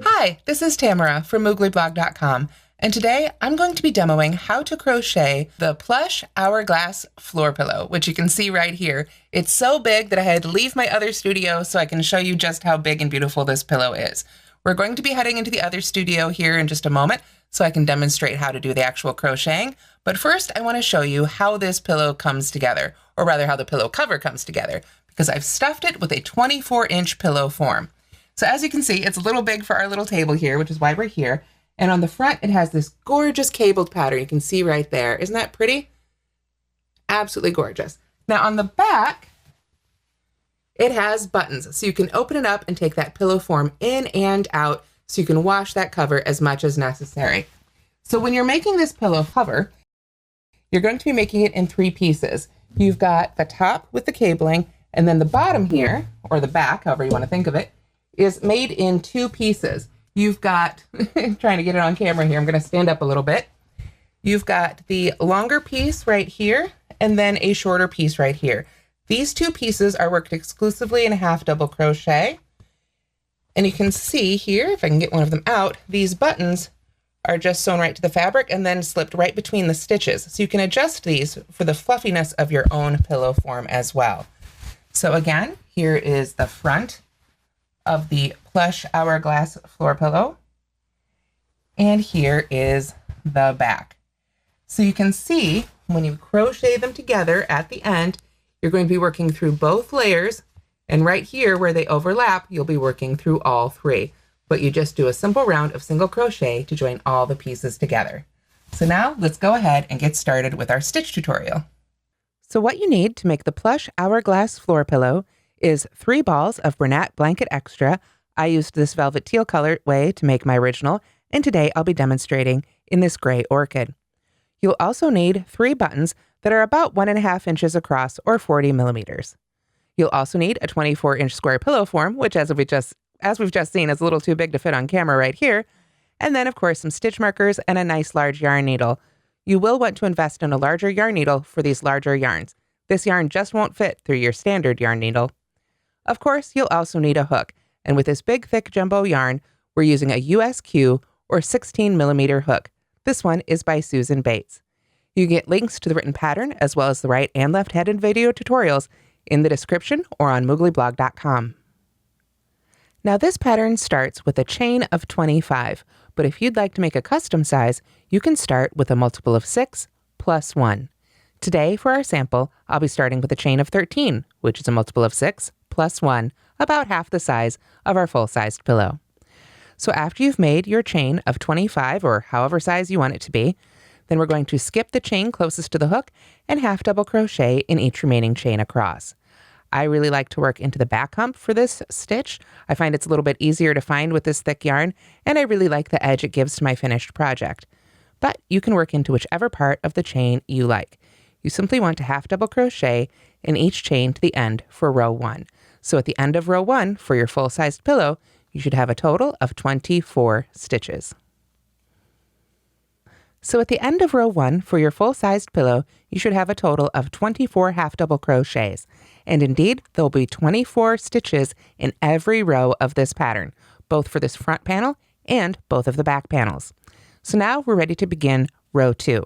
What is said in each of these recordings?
Hi, this is Tamara from mooglyblog.com, and today I'm going to be demoing how to crochet the Plush Hourglass Floor Pillow, which you can see right here. It's so big that I had to leave my other studio so I can show you just how big and beautiful this pillow is. We're going to be heading into the other studio here in just a moment so I can demonstrate how to do the actual crocheting. But first, I want to show you how this pillow comes together, or rather how the pillow cover comes together, because I've stuffed it with a 24-inch pillow form. So as you can see, it's a little big for our little table here, which is why we're here. And on the front, it has this gorgeous cabled pattern. You can see right there. Isn't that pretty? Absolutely gorgeous. Now on the back, it has buttons. So you can open it up and take that pillow form in and out so you can wash that cover as much as necessary. So when you're making this pillow cover, you're going to be making it in 3 pieces. You've got the top with the cabling, and then the bottom here, or the back, however you want to think of it, is made in 2 pieces. You've got, trying to get it on camera here, I'm going to stand up a little bit. You've got the longer piece right here, and then a shorter piece right here. These 2 pieces are worked exclusively in half double crochet. And you can see here, if I can get one of them out, these buttons are just sewn right to the fabric and then slipped right between the stitches. So you can adjust these for the fluffiness of your own pillow form as well. So again, here is the front of the Plush Hourglass Floor Pillow. And here is the back. So you can see when you crochet them together at the end, you're going to be working through both layers. And right here where they overlap, you'll be working through all 3. But you just do a simple round of single crochet to join all the pieces together. So now let's go ahead and get started with our stitch tutorial. So what you need to make the Plush Hourglass Floor Pillow is 3 balls of Bernat Blanket Extra. I used this velvet teal colorway to make my original, and today I'll be demonstrating in this gray orchid. You'll also need 3 buttons that are about 1.5 inches across or 40 millimeters. You'll also need a 24-inch square pillow form, which as we've just seen is a little too big to fit on camera right here. And then of course some stitch markers and a nice large yarn needle. You will want to invest in a larger yarn needle for these larger yarns. This yarn just won't fit through your standard yarn needle. Of course, you'll also need a hook, and with this big, thick jumbo yarn, we're using a USQ or 16 millimeter hook. This one is by Susan Bates. You get links to the written pattern as well as the right and left-handed video tutorials in the description or on mooglyblog.com. Now this pattern starts with a chain of 25, but if you'd like to make a custom size, you can start with a multiple of 6 plus 1. Today, for our sample, I'll be starting with a chain of 13, which is a multiple of 6 plus 1, about half the size of our full-sized pillow. So after you've made your chain of 25, or however size you want it to be, then we're going to skip the chain closest to the hook and half double crochet in each remaining chain across. I really like to work into the back hump for this stitch. I find it's a little bit easier to find with this thick yarn, and I really like the edge it gives to my finished project. But you can work into whichever part of the chain you like. You simply want to half double crochet in each chain to the end for row 1. So at the end of row 1 for your full-sized pillow, you should have a total of 24 stitches. So at the end of row 1 for your full-sized pillow, you should have a total of 24 half double crochets. And indeed, there'll be 24 stitches in every row of this pattern, both for this front panel and both of the back panels. So now we're ready to begin row 2.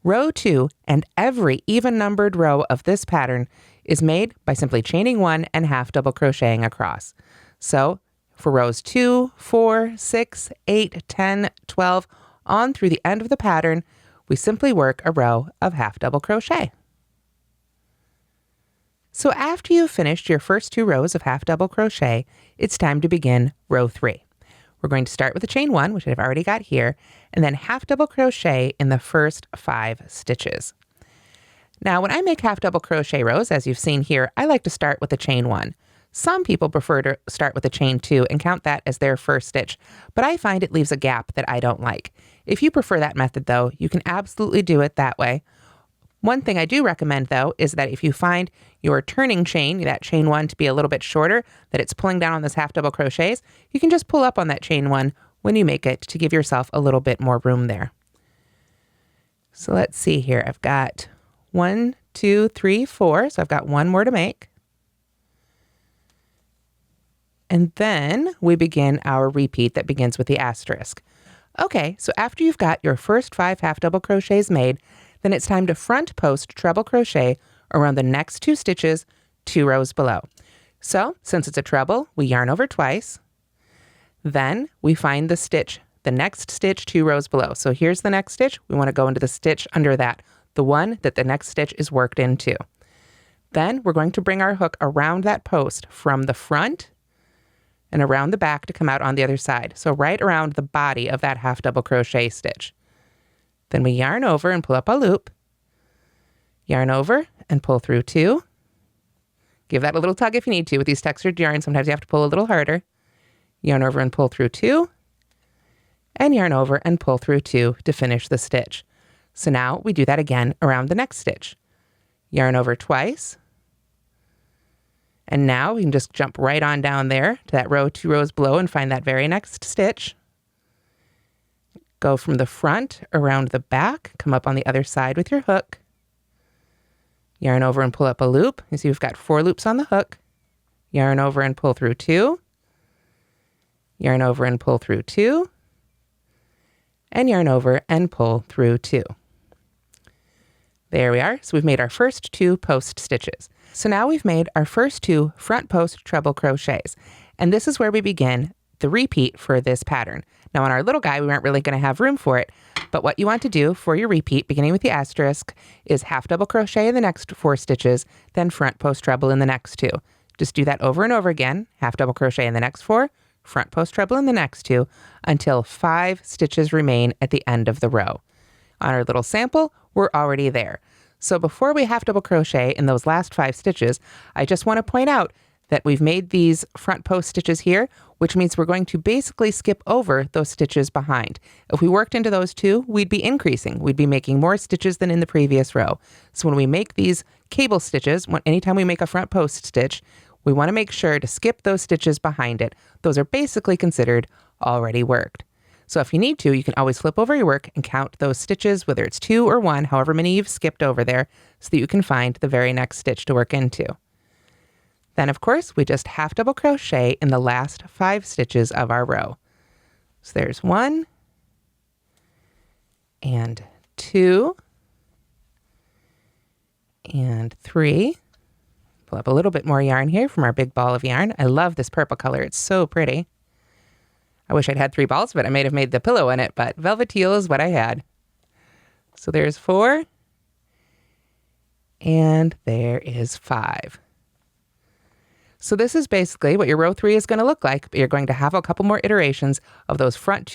Row 2 and every even-numbered row of this pattern is made by simply chaining 1 and half double crocheting across. So for rows 2, 4, 6, 8, 10, 12, on through the end of the pattern, we simply work a row of half double crochet. So after you've finished your first 2 rows of half double crochet, it's time to begin row 3. We're going to start with a chain 1, which I've already got here, and then half double crochet in the first 5 stitches. Now, when I make half double crochet rows, as you've seen here, I like to start with a chain 1. Some people prefer to start with a chain 2 and count that as their first stitch, but I find it leaves a gap that I don't like. If you prefer that method though, you can absolutely do it that way. One thing I do recommend though is that if you find your turning chain, that chain 1, to be a little bit shorter, that it's pulling down on those half double crochets, you can just pull up on that chain 1 when you make it to give yourself a little bit more room there. So let's see here. I've got 1, 2, 3, 4. So I've got 1 more to make. and then we begin our repeat that begins with the asterisk. Okay, so after you've got your first 5 half double crochets made, then it's time to front post treble crochet around the next 2 stitches 2 rows below. So since it's a treble, we yarn over twice. Then we find the next stitch 2 rows below. So here's the next stitch. We want to go into the stitch under that, the one that the next stitch is worked into. Then we're going to bring our hook around that post from the front and around the back to come out on the other side. So right around the body of that half double crochet stitch. Then we yarn over and pull up a loop. Yarn over and pull through 2. Give that a little tug if you need to. With these textured yarns, sometimes you have to pull a little harder. Yarn over and pull through 2. And yarn over and pull through 2 to finish the stitch. So now we do that again around the next stitch. Yarn over twice. And now we can just jump right on down there to that row 2 rows below and find that very next stitch. Go from the front around the back, come up on the other side with your hook. Yarn over and pull up a loop. You see we've got 4 loops on the hook. Yarn over and pull through 2. Yarn over and pull through 2. And yarn over and pull through 2. There we are. So we've made our first 2 post stitches. So now we've made our first 2 front post treble crochets. And this is where we begin the repeat for this pattern. Now on our little guy, we weren't really going to have room for it, but what you want to do for your repeat, beginning with the asterisk, is half double crochet in the next 4 stitches, then front post treble in the next 2. Just do that over and over again, half double crochet in the next 4, front post treble in the next 2, until 5 stitches remain at the end of the row. On our little sample, we're already there. So before we half double crochet in those last 5 stitches, I just want to point out that we've made these front post stitches here, which means we're going to basically skip over those stitches behind. If we worked into those 2, we'd be increasing. We'd be making more stitches than in the previous row. So when we make these cable stitches, anytime we make a front post stitch, we want to make sure to skip those stitches behind it. Those are basically considered already worked. So if you need to, you can always flip over your work and count those stitches, whether it's 2 or 1, however many you've skipped over there, so that you can find the very next stitch to work into. Then, of course, we just half double crochet in the last 5 stitches of our row. So there's 1 and 2 and 3. Pull up a little bit more yarn here from our big ball of yarn. I love this purple color. It's so pretty. I wish I'd had 3 balls, but I might have made the pillow in it, but velvet teal is what I had. So there's 4, and there is 5. So this is basically what your row 3 is going to look like, but you're going to have a couple more iterations of those front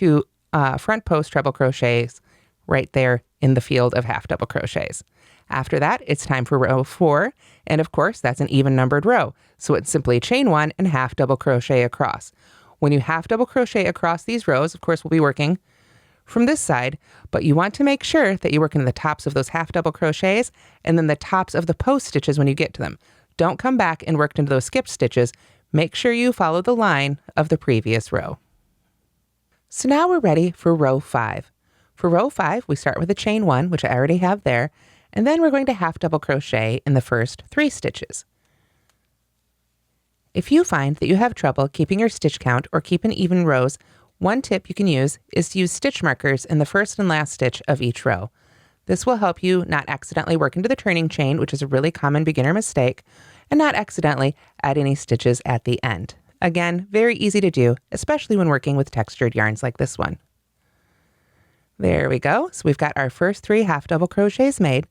post treble crochets right there in the field of half double crochets. After that, it's time for row 4, and of course, that's an even numbered row. So it's simply chain 1 and half double crochet across. When you half double crochet across these rows, of course, we'll be working from this side, but you want to make sure that you work in the tops of those half double crochets and then the tops of the post stitches when you get to them. Don't come back and work into those skipped stitches. Make sure you follow the line of the previous row. So now we're ready for row 5. For row 5, we start with a chain 1, which I already have there, and then we're going to half double crochet in the first 3 stitches. If you find that you have trouble keeping your stitch count or keeping even rows, one tip you can use is to use stitch markers in the first and last stitch of each row. This will help you not accidentally work into the turning chain, which is a really common beginner mistake, and not accidentally add any stitches at the end. Again, very easy to do, especially when working with textured yarns like this one. There we go. So we've got our first 3 half double crochets made.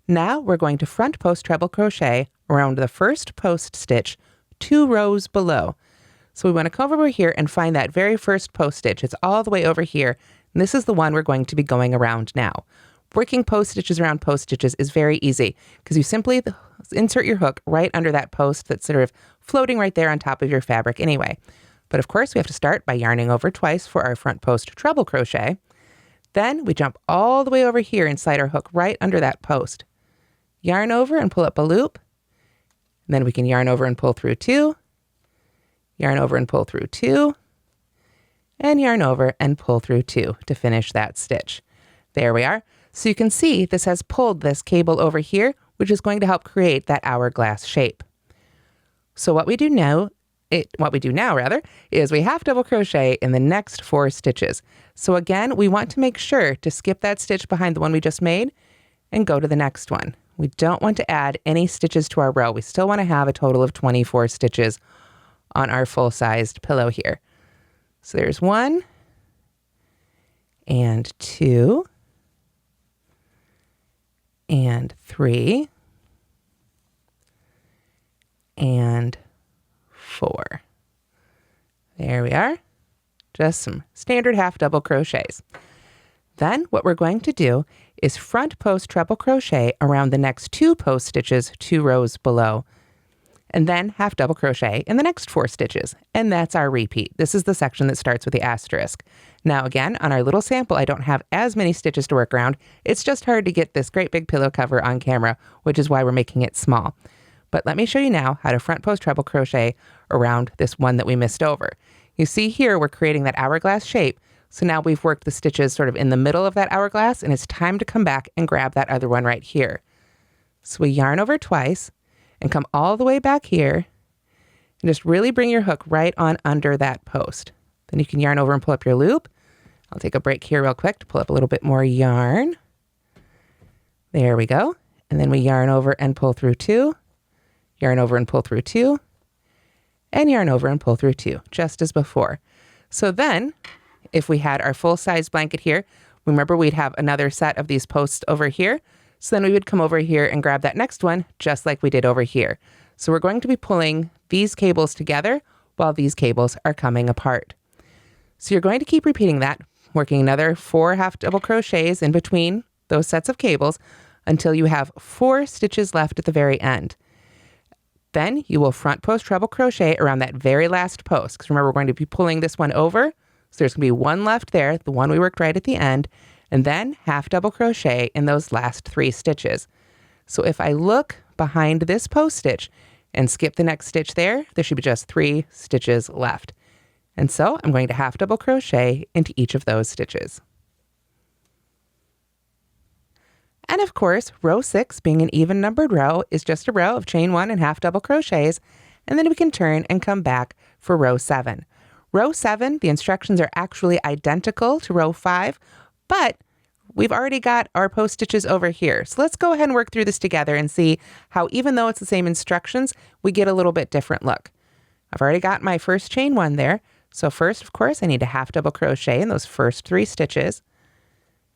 Now we're going to front post treble crochet around the first post stitch 2 rows below. So we want to come over here and find that very first post stitch. It's all the way over here. And this is the one we're going to be going around now. Working post stitches around post stitches is very easy because you simply insert your hook right under that post that's sort of floating right there on top of your fabric anyway. But of course, we have to start by yarning over twice for our front post treble crochet. Then we jump all the way over here and slide our hook right under that post. Yarn over and pull up a loop. And then we can yarn over and pull through 2, yarn over and pull through 2, and yarn over and pull through 2 to finish that stitch. There we are. So you can see this has pulled this cable over here, which is going to help create that hourglass shape. So what we do now what we do now rather, is we half double crochet in the next 4 stitches. So again, we want to make sure to skip that stitch behind the one we just made and go to the next one. We don't want to add any stitches to our row. We still want to have a total of 24 stitches on our full-sized pillow here. So there's 1 and 2 and 3 and 4. There we are. Just some standard half double crochets. Then what we're going to do is front post treble crochet around the next 2 post stitches 2 rows below, and then half double crochet in the next 4 stitches. And that's our repeat. This is the section that starts with the asterisk. Now again, on our little sample, I don't have as many stitches to work around. It's just hard to get this great big pillow cover on camera, which is why we're making it small. But let me show you now how to front post treble crochet around this one that we missed over. You see here, we're creating that hourglass shape. So now we've worked the stitches sort of in the middle of that hourglass, and it's time to come back and grab that other one right here. So we yarn over twice and come all the way back here and just really bring your hook right on under that post. Then you can yarn over and pull up your loop. I'll take a break here real quick to pull up a little bit more yarn. There we go. And then we yarn over and pull through 2, yarn over and pull through 2, and yarn over and pull through 2, just as before. So then, if we had our full-size blanket here, remember we'd have another set of these posts over here. So then we would come over here and grab that next one, just like we did over here. So we're going to be pulling these cables together while these cables are coming apart. So you're going to keep repeating that, working another 4 half double crochets in between those sets of cables until you have 4 stitches left at the very end. Then you will front post treble crochet around that very last post. Because remember, we're going to be pulling this one over. So there's going to be 1 left there, the one we worked right at the end, and then half double crochet in those last 3 stitches. So if I look behind this post stitch and skip the next stitch there should be just 3 stitches left. And so I'm going to half double crochet into each of those stitches. And of course, row 6, being an even numbered row, is just a row of chain 1 and half double crochets, and then we can turn and come back for row 7. Row 7, the instructions are actually identical to row 5, but we've already got our post stitches over here. So let's go ahead and work through this together and see how, even though it's the same instructions, we get a little bit different look. I've already got my first chain 1 there. So first, of course, I need to half double crochet in those first 3 stitches.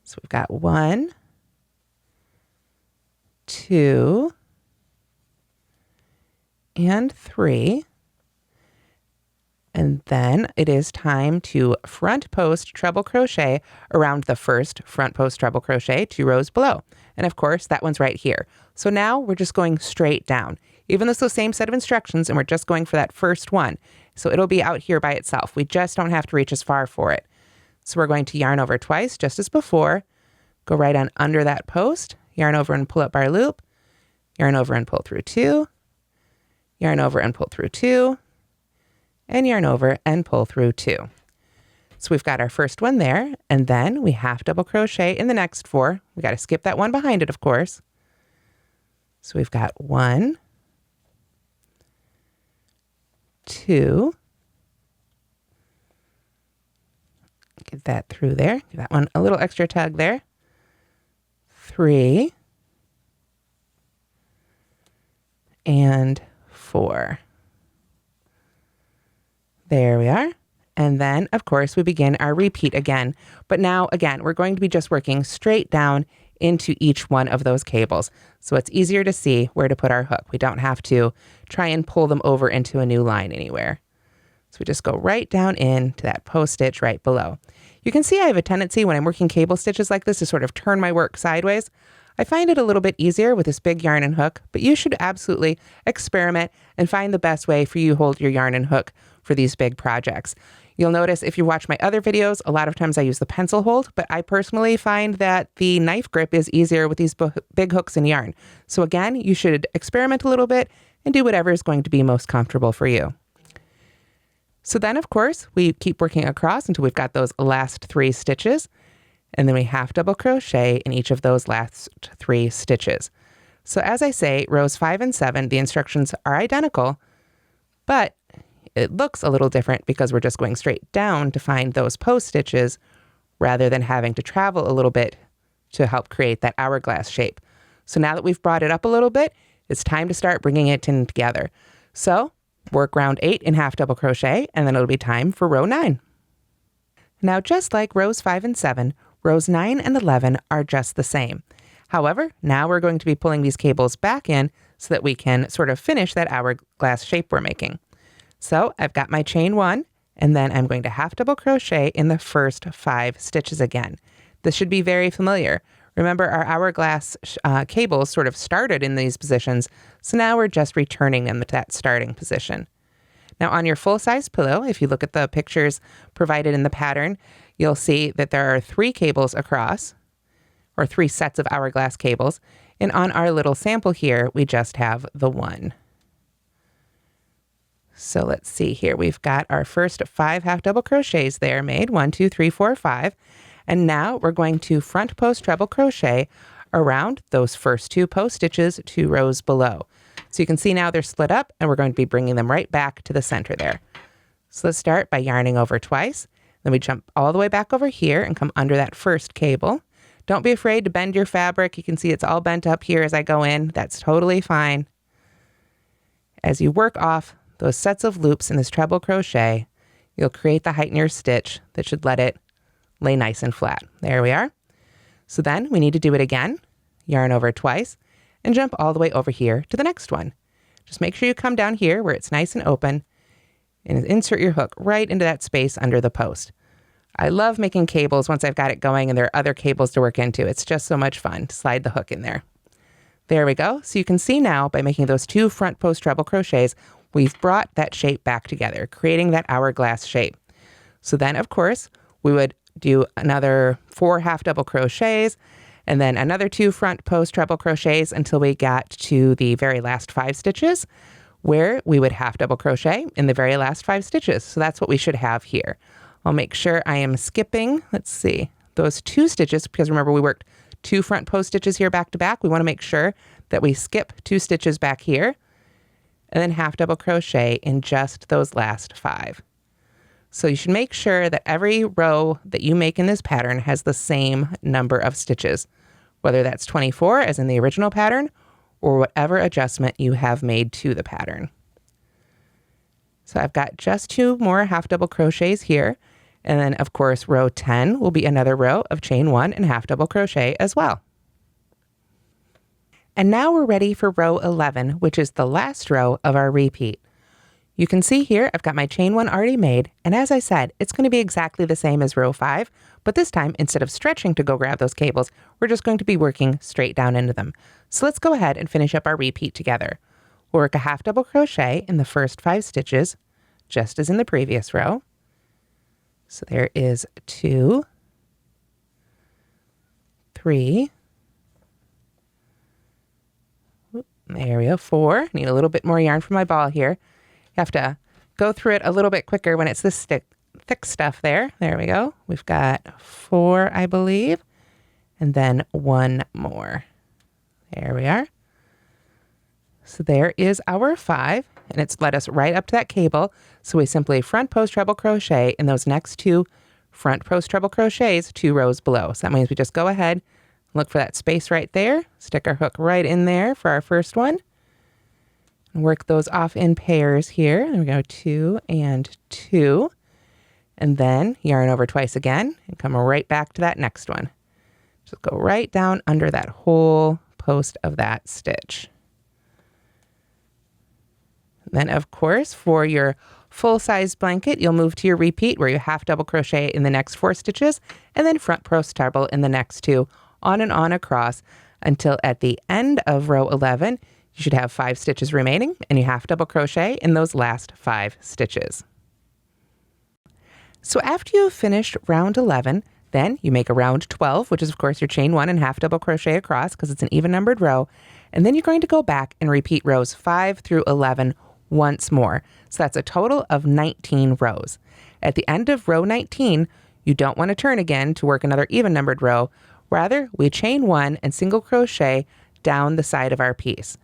So we've got 1, 2, and 3. And then it is time to front post treble crochet around the first front post treble crochet 2 rows below. And of course, that one's right here. So now we're just going straight down. Even though it's the same set of instructions, and we're just going for that first one. So it'll be out here by itself. We just don't have to reach as far for it. So we're going to yarn over twice, just as before. Go right on under that post, yarn over and pull up our loop, yarn over and pull through 2, yarn over and pull through 2, and yarn over and pull through 2. So we've got our first one there, and then we half double crochet in the next 4. We got to skip that one behind it, of course. So we've got 1, 2, get that through there, give that one a little extra tug there, 3, and 4. There we are. And then, of course, we begin our repeat again. But now, again, we're going to be just working straight down into each one of those cables. So it's easier to see where to put our hook. We don't have to try and pull them over into a new line anywhere. So we just go right down into that post stitch right below. You can see I have a tendency when I'm working cable stitches like this to sort of turn my work sideways. I find it a little bit easier with this big yarn and hook, but you should absolutely experiment and find the best way for you to hold your yarn and hook for these big projects. You'll notice if you watch my other videos, a lot of times I use the pencil hold, but I personally find that the knife grip is easier with these big hooks and yarn. So again, you should experiment a little bit and do whatever is going to be most comfortable for you. So then, of course, we keep working across until we've got those last 3 stitches, and then we half double crochet in each of those last 3 stitches. So as I say, rows 5 and 7, the instructions are identical, but it looks a little different because we're just going straight down to find those post stitches rather than having to travel a little bit to help create that hourglass shape. So now that we've brought it up a little bit, it's time to start bringing it in together. So work round 8 in half double crochet, and then it'll be time for row 9. Now, just like rows 5 and 7, rows 9 and 11 are just the same. However, now we're going to be pulling these cables back in so that we can sort of finish that hourglass shape we're making. So I've got my chain 1, and then I'm going to half double crochet in the first 5 stitches again. This should be very familiar. Remember, our hourglass cables sort of started in these positions, so now we're just returning them to that starting position. Now on your full-size pillow, if you look at the pictures provided in the pattern, you'll see that there are 3 cables across, or 3 sets of hourglass cables, and on our little sample here, we just have the 1. So let's see here. We've got our first 5 half double crochets there made, 1, 2, 3, 4, 5. And now we're going to front post treble crochet around those first 2 post stitches 2 rows below. So you can see now they're split up, and we're going to be bringing them right back to the center there. So let's start by yarning over twice. Then we jump all the way back over here and come under that first cable. Don't be afraid to bend your fabric. You can see it's all bent up here as I go in. That's totally fine. As you work off those sets of loops in this treble crochet, you'll create the height in your stitch that should let it lay nice and flat. There we are. So then we need to do it again, yarn over twice, and jump all the way over here to the next one. Just make sure you come down here where it's nice and open and insert your hook right into that space under the post. I love making cables once I've got it going and there are other cables to work into. It's just so much fun to slide the hook in there. There we go. So you can see now by making those 2 front post treble crochets, we've brought that shape back together, creating that hourglass shape. So then, of course, we would do another 4 half double crochets and then another 2 front post treble crochets until we got to the very last 5 stitches where we would half double crochet in the very last 5 stitches. So that's what we should have here. I'll make sure I am skipping, let's see, those 2 stitches, because remember we worked 2 front post stitches here back to back. We want to make sure that we skip 2 stitches back here and then half double crochet in just those last 5. So you should make sure that every row that you make in this pattern has the same number of stitches, whether that's 24 as in the original pattern or whatever adjustment you have made to the pattern. So I've got just 2 more half double crochets here. And then of course, row 10 will be another row of chain 1 and half double crochet as well. And now we're ready for row 11, which is the last row of our repeat. You can see here, I've got my chain 1 already made. And as I said, it's going to be exactly the same as row 5, but this time, instead of stretching to go grab those cables, we're just going to be working straight down into them. So let's go ahead and finish up our repeat together. We'll work a half double crochet in the first 5 stitches, just as in the previous row. So there is 2, 3, there we go, 4. Need a little bit more yarn for my ball here. You have to go through it a little bit quicker when it's this thick stuff there. There we go. We've got 4, I believe, and then 1 more. There we are. So there is our 5, and it's led us right up to that cable. So we simply front post treble crochet in those next 2 front post treble crochets 2 rows below. So that means we just go ahead, look for that space right there, stick our hook right in there for our first one, and work those off in pairs here. There we go, 2 and 2. And then yarn over twice again and come right back to that next one. Just go right down under that whole post of that stitch. Then, of course, for your full-size blanket, you'll move to your repeat where you half double crochet in the next 4 stitches and then front post treble in the next 2, on and on across until at the end of row 11, you should have 5 stitches remaining and you half double crochet in those last 5 stitches. So after you've finished round 11, then you make a round 12, which is of course your chain 1 and half double crochet across because it's an even numbered row. And then you're going to go back and repeat rows 5 through 11 once more. So that's a total of 19 rows. At the end of row 19, you don't want to turn again to work another even numbered row. Rather, we chain 1 and single crochet down the side of our piece.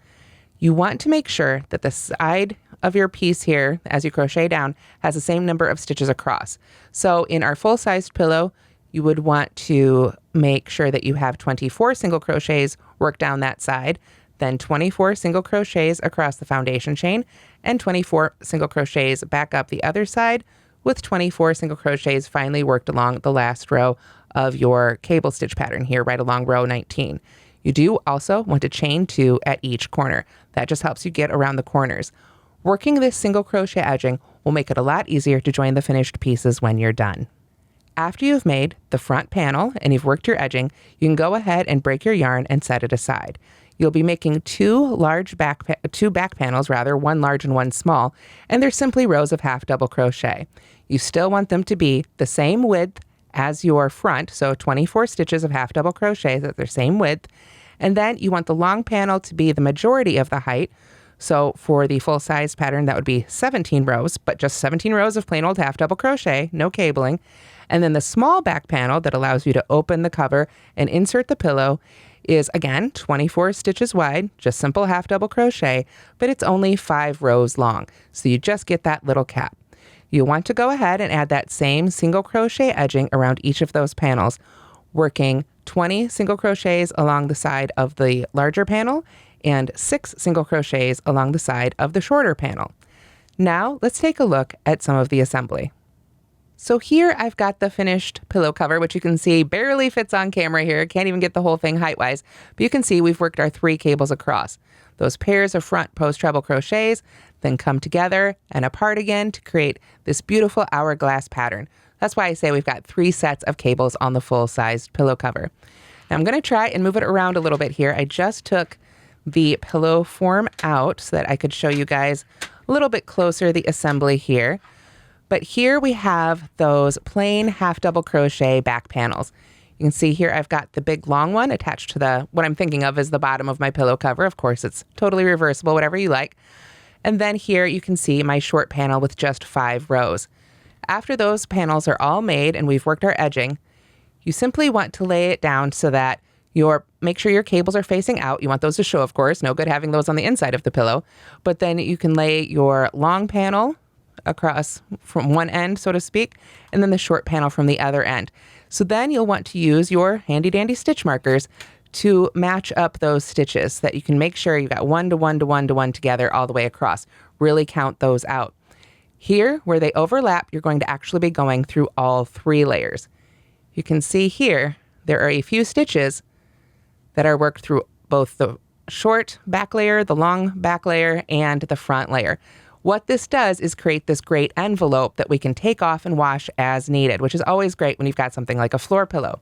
You want to make sure that the side of your piece here, as you crochet down, has the same number of stitches across. So in our full-sized pillow, you would want to make sure that you have 24 single crochets worked down that side, then 24 single crochets across the foundation chain, and 24 single crochets back up the other side, with 24 single crochets finally worked along the last row of your cable stitch pattern here, right along row 19. You do also want to chain 2 at each corner. That just helps you get around the corners. Working this single crochet edging will make it a lot easier to join the finished pieces when you're done. After you've made the front panel and you've worked your edging, you can go ahead and break your yarn and set it aside. You'll be making two back panels, one large and one small, and they're simply rows of half double crochet. You still want them to be the same width as your front, so 24 stitches of half double crochet at their same width, and then you want the long panel to be the majority of the height. So for the full size pattern, that would be 17 rows, but just 17 rows of plain old half double crochet, no cabling. And then the small back panel that allows you to open the cover and insert the pillow is, again, 24 stitches wide, just simple half double crochet, but it's only 5 rows long. So you just get that little cap. You want to go ahead and add that same single crochet edging around each of those panels, working 20 single crochets along the side of the larger panel and 6 single crochets along the side of the shorter panel. Now let's take a look at some of the assembly. So here I've got the finished pillow cover, which you can see barely fits on camera here. Can't even get the whole thing height-wise, but you can see we've worked our 3 cables across. Those pairs of front post treble crochets then come together and apart again to create this beautiful hourglass pattern. That's why I say we've got 3 sets of cables on the full-sized pillow cover. Now I'm going to try and move it around a little bit here. I just took the pillow form out so that I could show you guys a little bit closer the assembly here. But here we have those plain half double crochet back panels. You can see here I've got the big long one attached to what I'm thinking of as the bottom of my pillow cover. Of course, it's totally reversible, whatever you like. And then here you can see my short panel with just 5 rows. After those panels are all made and we've worked our edging, you simply want to lay it down so that make sure your cables are facing out. You want those to show, of course. No good having those on the inside of the pillow. But then you can lay your long panel across from one end, so to speak, and then the short panel from the other end. So then you'll want to use your handy dandy stitch markers to match up those stitches so that you can make sure you've got 1 to 1 to 1 to 1 together all the way across. Really count those out. Here, where they overlap, you're going to actually be going through all 3 layers. You can see here, there are a few stitches that are worked through both the short back layer, the long back layer, and the front layer. What this does is create this great envelope that we can take off and wash as needed, which is always great when you've got something like a floor pillow.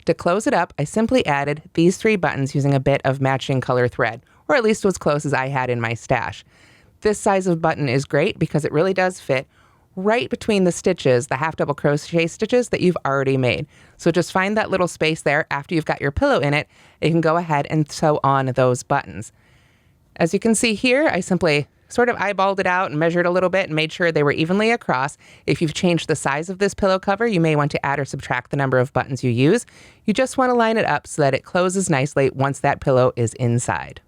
To close it up, I simply added these 3 buttons using a bit of matching color thread, or at least as close as I had in my stash. This size of button is great because it really does fit right between the stitches, the half double crochet stitches that you've already made. So just find that little space there after you've got your pillow in it, you can go ahead and sew on those buttons. As you can see here, I simply sort of eyeballed it out and measured a little bit and made sure they were evenly across. If you've changed the size of this pillow cover, you may want to add or subtract the number of buttons you use. You just want to line it up so that it closes nicely once that pillow is inside.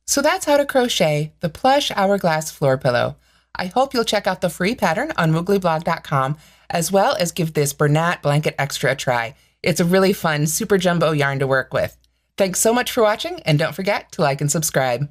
So that's how to crochet the Plush Hourglass Floor Pillow. I hope you'll check out the free pattern on mooglyblog.com, as well as give this Bernat Blanket Extra a try. It's a really fun super jumbo yarn to work with. Thanks so much for watching, and don't forget to like and subscribe.